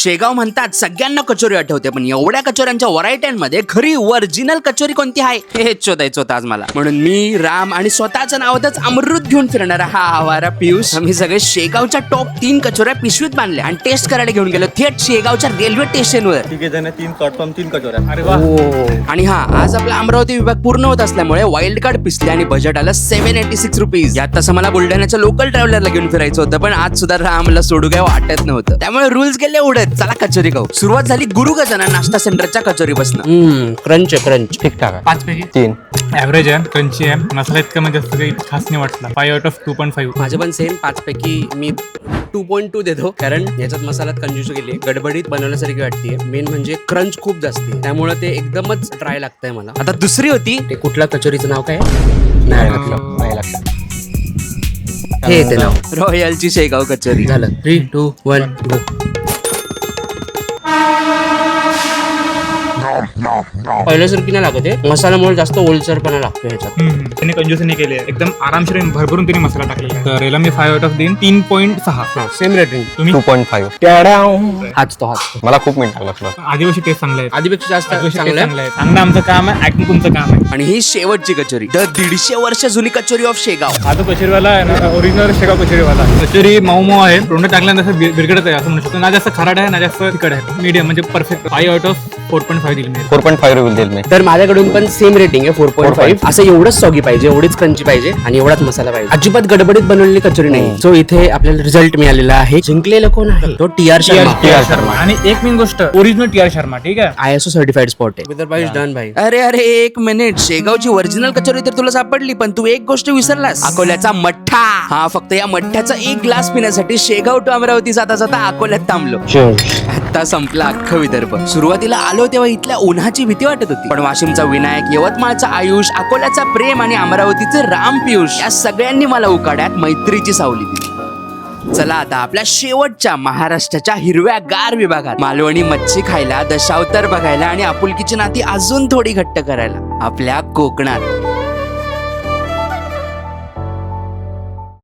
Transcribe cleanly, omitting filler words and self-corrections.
शेगाव म्हणतात सगळ्यांना कचोरी आठवते, पण एवढ्या कचोऱ्यांच्या व्हरायट्यांमध्ये खरी ओरिजिनल कचोरी कोणती आहे हे शोधायचं होतं आज मला. म्हणून मी राम आणि स्वतःच्या नावातच अमृत घेऊन फिरणारा हा आवारा पियुष आम्ही सगळे शेगावच्या टॉप 3 कचोऱ्या पिशवीत बांधल्या आणि टेस्ट करायला घेऊन गेलो थेट शेगावच्या रेल्वे स्टेशनवर. 3 प्लॅटफॉर्म 3 कचोऱ्या. अरे वा. आणि हा आज आपला अमरावती विभाग पूर्ण होत असल्यामुळे वाईल्ड कार्ड पिसले आणि बजेट आलं 786 रुपीज. यात तसं मला बुलढाण्याच्या लोकल ट्रॅव्हलरला घेऊन फिरायचं होतं, पण आज सुद्धा रामला सोडू काय वाटत नव्हतं, त्यामुळे रूल्स गेले उडत. चला कचोरी खाऊ. सुरुवात झाली गुरु गजानन नाश्ता सेंटरच्या कचोरी बसणं. क्रंच क्रंच ठीक ठाक. 5 पैकी 3 ऍव्हरेज आहे, क्रंची आहे, मसाला इतका म्हणजे जास्त काही खास नाही वाटला. 5 आउट ऑफ 2.5. माझं पण सेम 5 पैकी मी 2.2 देतो, कारण याच्यात मसाल्यात कंजूस गेली, गडबडीत बनवण्यासारखी वाटते. मेन म्हणजे क्रंच खूप जास्त आहे, त्यामुळे ते एकदमच ड्राय लागतंय मला. आता दुसरी होती ते कुठल्या कचोरीचं नाव काय नाही लक्षात. हे येते नाव रॉयलची शेगाव कचोरी. झालं 3, 2, 1 गो. पहिल्यासारखी नाही लागत आहे, मसाल्यामुळे जास्त ओलसरपणा लागतो ह्याच्यात. त्यांनी कंजूस नाही केले, एकदम आरामशीर भरभरून त्यांनी मसाला टाकलेला आहे. तर याला मी 5 आउट ऑफ 3.6. Same rating. तुम्ही 2.5. हाच तो. मला खूप मिनिट लागला. आदिवासी टेस्ट चांगला आहे, आधीपेक्षा जास्त आदिवासी चांगलं टेस्ट आहे. चांगला आहे. चांगलं आमचं काम आहे, ऍक्टिंग तुमचं काम आहे. आणि ही शेवटची कचोरी, द 150 वर्ष जुनी कचोरी ऑफ शेगाव. हा जो कचोरीवाला आहे ना, ओरिजिनल शेगाव कचोरीवाला. कचोरी मऊ मऊ आहे, तोंड टाकल्यानंतर असं बिरगडत आहे असं म्हणू शकतो. ना जास्त खारट आहे ना जास्त तिखट आहे, मीडियम म्हणजे परफेक्ट. 5 आउट ऑफ 4.5 दिली मी. 4.5 रुपये देईल मी. तर माझ्याकडून पण सेम रेटिंग आहे 4.5. असं एवढंच सॉगी पाहिजे, एवढीच क्रंची पाहिजे आणि एवढाच मसाला पाहिजे. अजिबात गडबडीत बनवलेली कचोरी नाही. सो इथे आपल्याला रिझल्ट मिळालेला आहे. जिंकलेला कोण आहे? तो TR शर्मा. आणि एक मेन गोष्ट, ओरिजिनल TR शर्मा. ठीक आहे, ISO सर्टिफाईड स्पॉट आहे. विदर प्राइस डन भाई. अरे अरे एक मिनिट, शेगावची ओरिजिनल कचोरी तर तुला सापडली, पण तू एक गोष्ट विसरलास. अकोल्याचा मठ्ठा. हा फक्त या मठ्ठ्याचा एक ग्लास पिण्यासाठी शेगाव टू अमरावती जाता जाता अकोल्यात थांबलो. आता संपला अख्खं विदर्भ. सुरुवातीला आलो तेव्हा इथल्या उन्हाची भीती वाटत होती, पण वाशिमचा विनायक, यवतमाळचा आयुष, अकोल्याचा प्रेम आणि अमरावतीचे राम पियुष या सगळ्यांनी मला उकाड्यात मैत्रीची सावली दिली. चला आता आपल्या शेवटच्या महाराष्ट्राच्या हिरव्या गार विभागात मालवणी मच्छी खायला, दशावतार बघायला आणि आपुलकीची नाती अजून थोडी घट्ट करायला आपल्या कोकणात.